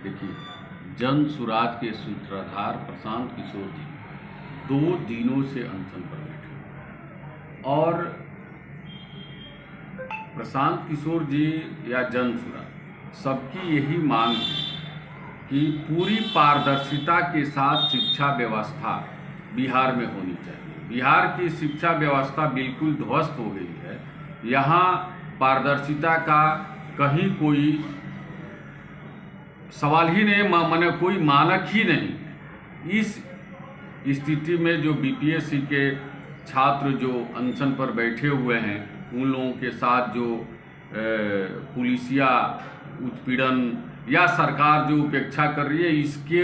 देखिए, जन सुराज के सूत्रधार प्रशांत किशोर जी 2 दिनों से अनशन पर बैठे और प्रशांत किशोर जी या जन सुराज सबकी यही मांग है कि पूरी पारदर्शिता के साथ शिक्षा व्यवस्था बिहार में होनी चाहिए। बिहार की शिक्षा व्यवस्था बिल्कुल ध्वस्त हो गई है। यहाँ पारदर्शिता का कहीं कोई सवाल ही नहीं, माने कोई मानक ही नहीं। इस स्थिति में जो बीपीएससी के छात्र जो अनशन पर बैठे हुए हैं, उन लोगों के साथ जो पुलिसिया उत्पीड़न या सरकार जो उपेक्षा कर रही है, इसके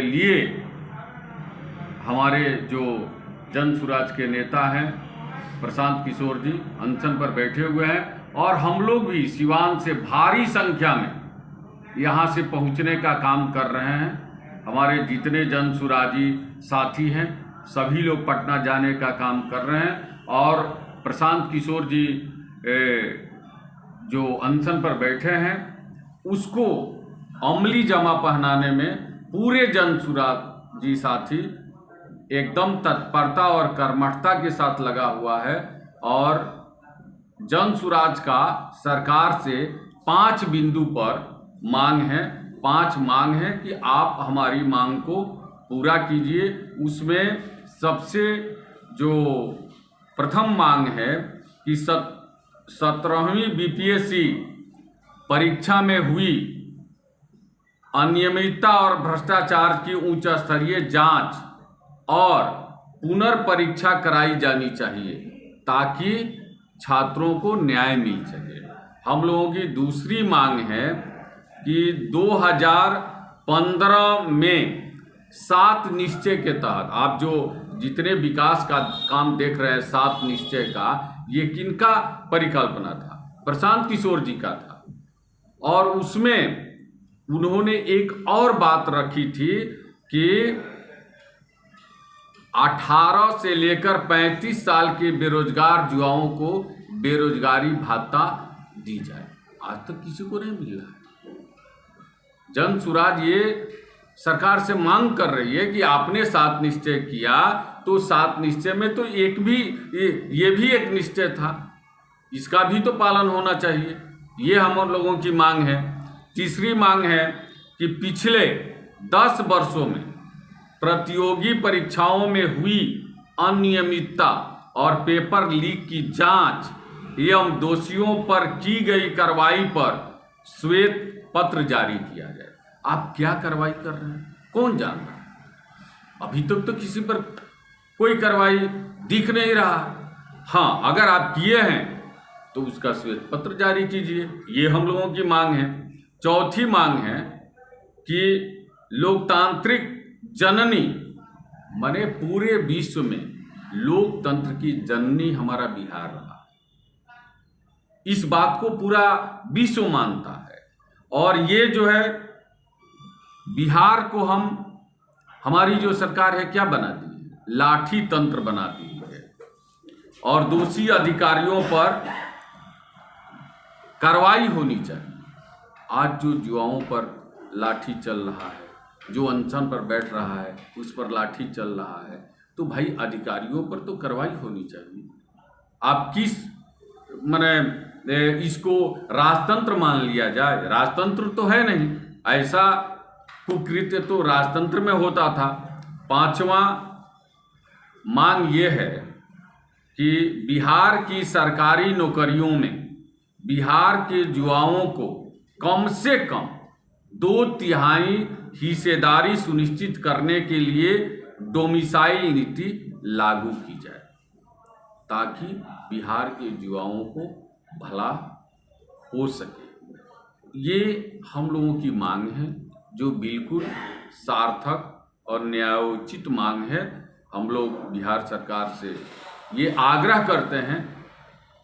लिए हमारे जो जन सुराज के नेता हैं प्रशांत किशोर जी अनशन पर बैठे हुए हैं और हम लोग भी सिवान से भारी संख्या में यहाँ से पहुँचने का काम कर रहे हैं। हमारे जितने जन सुराजी साथी हैं सभी लोग पटना जाने का काम कर रहे हैं और प्रशांत किशोर जी जो अनशन पर बैठे हैं उसको अमली जमा पहनाने में पूरे जन सुराजी साथी एकदम तत्परता और कर्मठता के साथ लगा हुआ है। और जन सुराज का सरकार से 5 बिंदु पर मांग है, 5 मांग है कि आप हमारी मांग को पूरा कीजिए। उसमें सबसे जो प्रथम मांग है कि 17वीं बीपीएससी परीक्षा में हुई अनियमितता और भ्रष्टाचार की उच्च स्तरीय जांच और पुनर्परीक्षा कराई जानी चाहिए ताकि छात्रों को न्याय मिल सके। हम लोगों की दूसरी मांग है कि 2015 में 7 निश्चय के तहत आप जो जितने विकास का काम देख रहे हैं 7 निश्चय का, ये किनका परिकल्पना था? प्रशांत किशोर जी का था। और उसमें उन्होंने एक और बात रखी थी कि 18 से लेकर 35 साल के बेरोजगार युवाओं को बेरोजगारी भत्ता दी जाए। आज तक किसी को नहीं मिल रहा है। जन सुराज ये सरकार से मांग कर रही है कि आपने 7 निश्चय किया तो 7 निश्चय में तो एक भी ये भी एक निश्चय था, इसका भी तो पालन होना चाहिए। ये हम लोगों की मांग है। तीसरी मांग है कि पिछले 10 वर्षों में प्रतियोगी परीक्षाओं में हुई अनियमितता और पेपर लीक की जांच एवं दोषियों पर की गई कार्रवाई पर श्वेत पत्र जारी किया जाए। आप क्या कार्रवाई कर रहे हैं, कौन जान रहा है? अभी तक तो किसी पर कोई कार्रवाई दिख नहीं रहा। हाँ, अगर आप किए हैं तो उसका श्वेत पत्र जारी कीजिए। ये हम लोगों की मांग है। चौथी मांग है कि लोकतांत्रिक जननी माने पूरे विश्व में लोकतंत्र की जननी हमारा बिहार रहा। इस बात को पूरा विश्व मानता है और ये जो है बिहार को हमारी जो सरकार है क्या बना दी है? लाठी तंत्र बना दी है और दोषी अधिकारियों पर कार्रवाई होनी चाहिए। आज जो युवाओं पर लाठी चल रहा है, जो अनशन पर बैठ रहा है उस पर लाठी चल रहा है, तो भाई अधिकारियों पर तो कार्रवाई होनी चाहिए। आप किस माने इसको राजतंत्र मान लिया जाए? राजतंत्र तो है नहीं। ऐसा कुकृत्य तो राजतंत्र में होता था। 5वां मांग ये है कि बिहार की सरकारी नौकरियों में बिहार के युवाओं को कम से कम 2/3 हिस्सेदारी सुनिश्चित करने के लिए डोमिसाइल नीति लागू की जाए ताकि बिहार के युवाओं को भला हो सके। ये हम लोगों की मांग है जो बिल्कुल सार्थक और न्यायोचित मांग है। हम लोग बिहार सरकार से ये आग्रह करते हैं,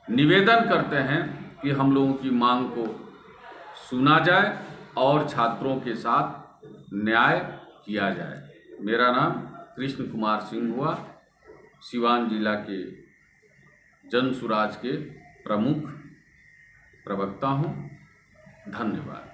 निवेदन करते हैं कि हम लोगों की मांग को सुना जाए और छात्रों के साथ न्याय किया जाए। मेरा नाम कृष्ण कुमार सिंह हुआ, सिवान जिला के जन सुराज के प्रमुख प्रवक्ता हूँ। धन्यवाद।